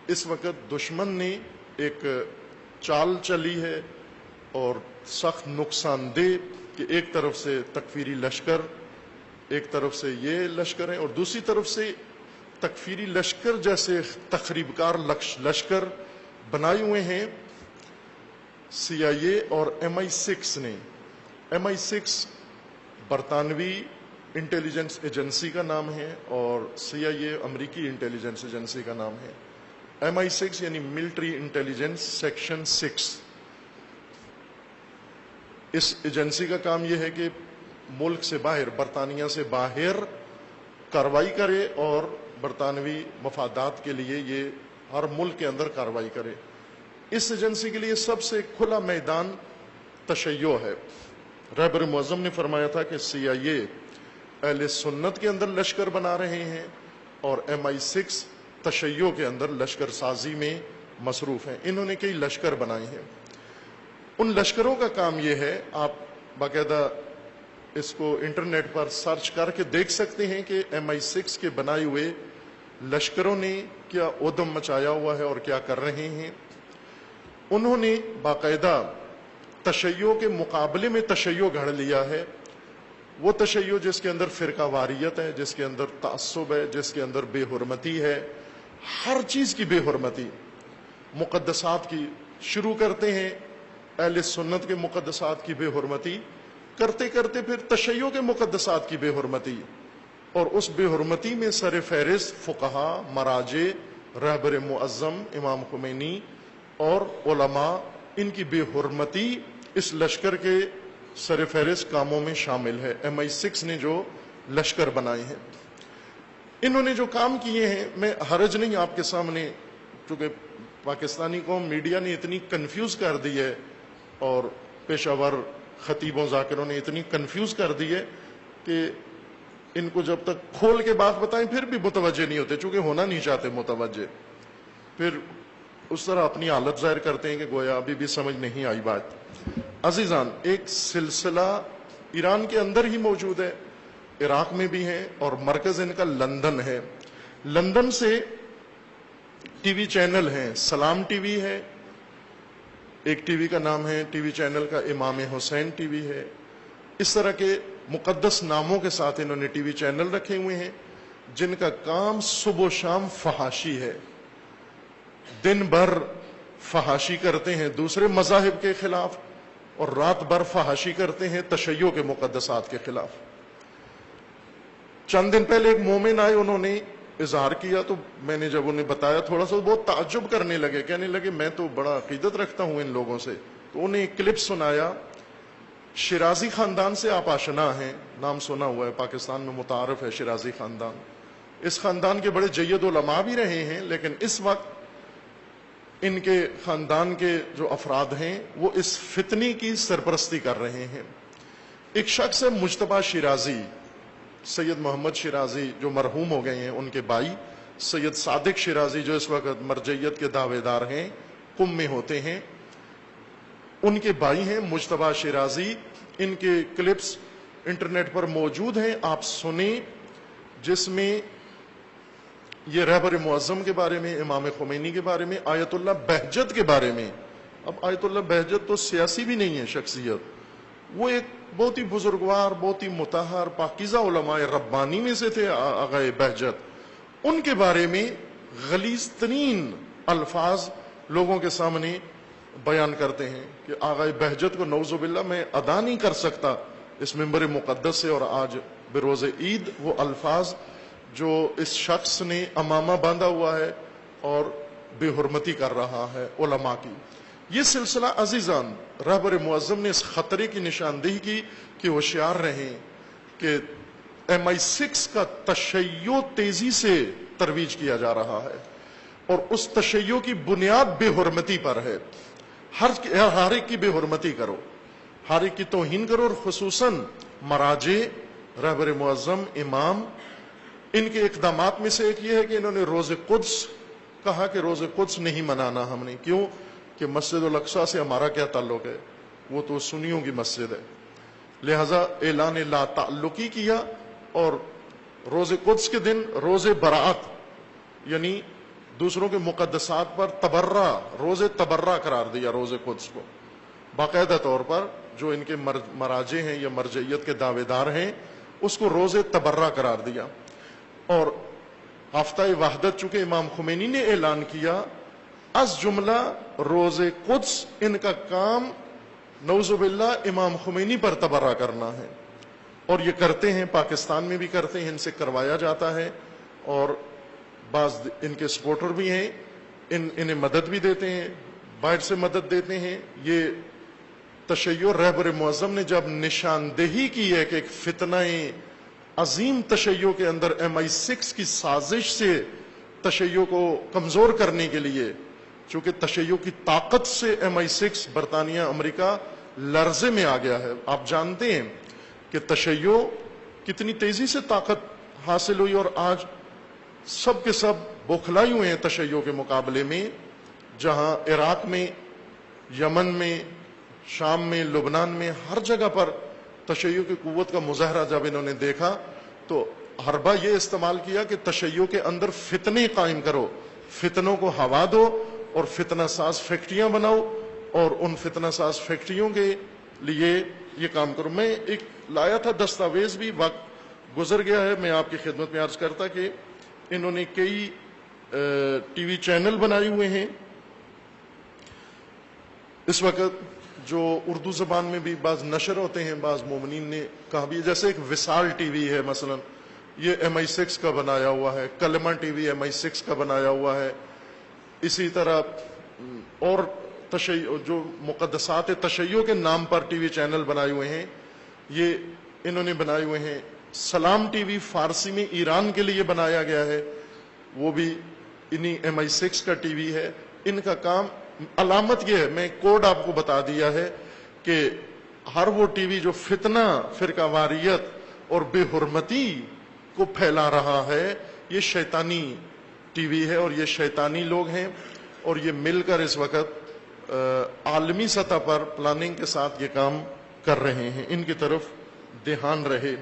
اس وقت دشمن نے ایک چال چلی ہے اور سخت نقصان دہ کہ ایک طرف سے تکفیری لشکر، ایک طرف سے یہ لشکر ہیں اور دوسری طرف سے تکفیری لشکر جیسے تخریب کار لشکر بنائے ہوئے ہیں CIA اور MI6 نے۔ MI6 برطانوی انٹیلیجنس ایجنسی کا نام ہے اور CIA امریکی انٹیلیجنس ایجنسی کا نام ہے۔ MI6 یعنی ملٹری انٹیلیجنس سیکشن 6۔ اس ایجنسی کا کام یہ ہے کہ ملک سے باہر، برطانیہ سے باہر کارروائی کرے اور برطانوی مفادات کے لیے یہ ہر ملک کے اندر کارروائی کرے۔ اس ایجنسی کے لیے سب سے کھلا میدان تشیع ہے۔ رہبر معظم نے فرمایا تھا کہ CIA اہل سنت کے اندر لشکر بنا رہے ہیں اور MI6 تشیع کے اندر لشکر سازی میں مصروف ہیں۔ انہوں نے کئی لشکر بنائے ہیں۔ ان لشکروں کا کام یہ ہے، آپ باقاعدہ اس کو انٹرنیٹ پر سرچ کر کے دیکھ سکتے ہیں کہ MI6 کے بنائے ہوئے لشکروں نے کیا اودم مچایا ہوا ہے اور کیا کر رہے ہیں۔ انہوں نے باقاعدہ تشیع کے مقابلے میں تشیع گھڑ لیا ہے، وہ تشیع جس کے اندر فرقہ واریت ہے، جس کے اندر تعصب ہے، جس کے اندر بے حرمتی ہے، ہر چیز کی بے حرمتی، مقدسات کی شروع کرتے ہیں، اہل سنت کے مقدسات کی بے حرمتی کرتے کرتے پھر تشیع کے مقدسات کی بے حرمتی، اور اس بے حرمتی میں سر فہرست فقہا، مراجع، رہبر معظم امام خمینی اور علماء، ان کی بے حرمتی اس لشکر کے سر فہرست کاموں میں شامل ہے۔ MI6 نے جو لشکر بنائے ہیں، انہوں نے جو کام کیے ہیں، میں حرج نہیں آپ کے سامنے، چونکہ پاکستانی قوم میڈیا نے اتنی کنفیوز کر دی ہے اور پیشہ ور خطیبوں ذاکروں نے اتنی کنفیوز کر دی ہے کہ ان کو جب تک کھول کے بات بتائیں پھر بھی متوجہ نہیں ہوتے، چونکہ ہونا نہیں چاہتے متوجہ، پھر اس طرح اپنی حالت ظاہر کرتے ہیں کہ گویا ابھی بھی سمجھ نہیں آئی بات۔ عزیزان، ایک سلسلہ ایران کے اندر ہی موجود ہے، عراق میں بھی ہے اور مرکز ان کا لندن ہے۔ لندن سے ٹی وی چینل ہیں، سلام ٹی وی ہے، ایک ٹی وی کا نام ہے ٹی وی چینل کا امام حسین ٹی وی ہے۔ اس طرح کے مقدس ناموں کے ساتھ انہوں نے ٹی وی چینل رکھے ہوئے ہیں جن کا کام صبح و شام فحاشی ہے، دن بھر فحاشی کرتے ہیں دوسرے مذاہب کے خلاف اور رات بھر فحاشی کرتے ہیں تشیع کے مقدسات کے خلاف۔ چند دن پہلے ایک مومن آئے، انہوں نے اظہار کیا تو میں نے جب انہیں بتایا تھوڑا سا بہت تعجب کرنے لگے، کہنے لگے میں تو بڑا عقیدت رکھتا ہوں ان لوگوں سے۔ تو انہیں ایک کلپ سنایا، شیرازی خاندان سے آپ آشنا ہیں، نام سنا ہوا ہے، پاکستان میں متعارف ہے شیرازی خاندان۔ اس خاندان کے بڑے جید علماء بھی رہے ہیں، لیکن اس وقت ان کے خاندان کے جو افراد ہیں وہ اس فتنی کی سرپرستی کر رہے ہیں۔ ایک شخص ہے مجتبیٰ شیرازی، سید محمد شیرازی جو مرحوم ہو گئے ہیں، ان کے بھائی سید صادق شیرازی جو اس وقت مرجعیت کے دعوے دار ہیں، قم میں ہوتے ہیں، ان کے بھائی ہیں مجتبیٰ شیرازی۔ ان کے کلپس انٹرنیٹ پر موجود ہیں، آپ سنیں، جس میں یہ رہبر معظم کے بارے میں، امام خمینی کے بارے میں، آیت اللہ بہجت کے بارے میں۔ اب آیت اللہ بہجت تو سیاسی بھی نہیں ہے شخصیت، وہ ایک بہت ہی بزرگوار، بہت ہی مطہر پاکیزہ علماء ربانی میں سے تھے آقا بہجت۔ ان کے بارے میں غلیظ ترین الفاظ لوگوں کے سامنے بیان کرتے ہیں کہ آقا بہجت کو نعوذ باللہ میں ادا نہیں کر سکتا اس منبر مقدس سے، اور آج بروز عید وہ الفاظ جو اس شخص نے امامہ باندھا ہوا ہے اور بے حرمتی کر رہا ہے علماء کی۔ یہ سلسلہ عزیزان، رہبر معظم نے اس خطرے کی نشاندہی کی کہ ہوشیار رہیں کہ MI6 کا تشیع تیزی سے ترویج کیا جا رہا ہے اور اس تشیع کی بنیاد بے حرمتی پر ہے۔ ہر ایک کی بے حرمتی کرو، ہر ایک کی توہین کرو، اور خصوصاً مراجع، رہبر معظم، امام۔ ان کے اقدامات میں سے ایک یہ ہے کہ انہوں نے روز قدس کہا کہ روز قدس نہیں منانا ہم نے، کیوں کہ مسجد الاقصیٰ سے ہمارا کیا تعلق ہے، وہ تو سنیوں کی مسجد ہے، لہذا اعلان لا تعلقی کیا، اور روز قدس کے دن روز برات یعنی دوسروں کے مقدسات پر تبرہ، روز تبرہ قرار دیا روز قدس کو باقاعدہ طور پر. جو ان کے مراجع ہیں یا مرجعیت کے دعوے دار ہیں اس کو روز تبرہ قرار دیا. اور ہفتہ وحدت چونکہ امام خمینی نے اعلان کیا، از جملہ روز قدس ان کا کام نعوذ باللہ امام خمینی پر تبرہ کرنا ہے. اور یہ کرتے ہیں، پاکستان میں بھی کرتے ہیں، ان سے کروایا جاتا ہے. اور بعض ان کے سپورٹر بھی ہیں، انہیں مدد بھی دیتے ہیں، باہر سے مدد دیتے ہیں. یہ تشیع رہبر معظم نے جب نشاندہی کی ہے کہ ایک فتنہ عظیم تشیع کے اندر MI6 کی سازش سے تشیع کو کمزور کرنے کے لیے، چونکہ تشیع کی طاقت سے MI6 برطانیہ امریکا لرزے میں آ گیا ہے. آپ جانتے ہیں کہ تشیع کتنی تیزی سے طاقت حاصل ہوئی اور آج سب کے سب بوکھلائی ہوئے ہیں تشیع کے مقابلے میں. جہاں عراق میں، یمن میں، شام میں، لبنان میں، ہر جگہ پر تشیع کی قوت کا مظاہرہ جب انہوں نے دیکھا تو حربہ یہ استعمال کیا کہ تشیع کے اندر فتنے قائم کرو، فتنوں کو ہوا دو اور فتنہ ساز فیکٹریاں بناؤ اور ان فتنہ ساز فیکٹریوں کے لیے یہ کام کرو. میں ایک لایا تھا دستاویز، بھی وقت گزر گیا ہے، میں آپ کی خدمت میں عرض کرتا کہ انہوں نے کئی ٹی وی چینل بنائے ہوئے ہیں اس وقت، جو اردو زبان میں بھی بعض نشر ہوتے ہیں. بعض مومنین نے کہا بھی، جیسے ایک وصال ٹی وی ہے مثلا، یہ MI6 کا بنایا ہوا ہے. کلمہ ٹی وی MI6 کا بنایا ہوا ہے. اسی طرح اور تشیع، جو مقدسات تشیع کے نام پر ٹی وی چینل بنائے ہوئے ہیں، یہ انہوں نے بنائے ہوئے ہیں. سلام ٹی وی فارسی میں ایران کے لیے بنایا گیا ہے، وہ بھی انہی MI6 کا ٹی وی ہے. ان کا کام، علامت یہ ہے، میں کوڈ آپ کو بتا دیا ہے کہ ہر وہ ٹی وی جو فتنہ، فرقہ واریت اور بے حرمتی کو پھیلا رہا ہے، یہ شیطانی ٹی وی ہے اور یہ شیطانی لوگ ہیں. اور یہ مل کر اس وقت عالمی سطح پر پلاننگ کے ساتھ یہ کام کر رہے ہیں. ان کی طرف دھیان رہے.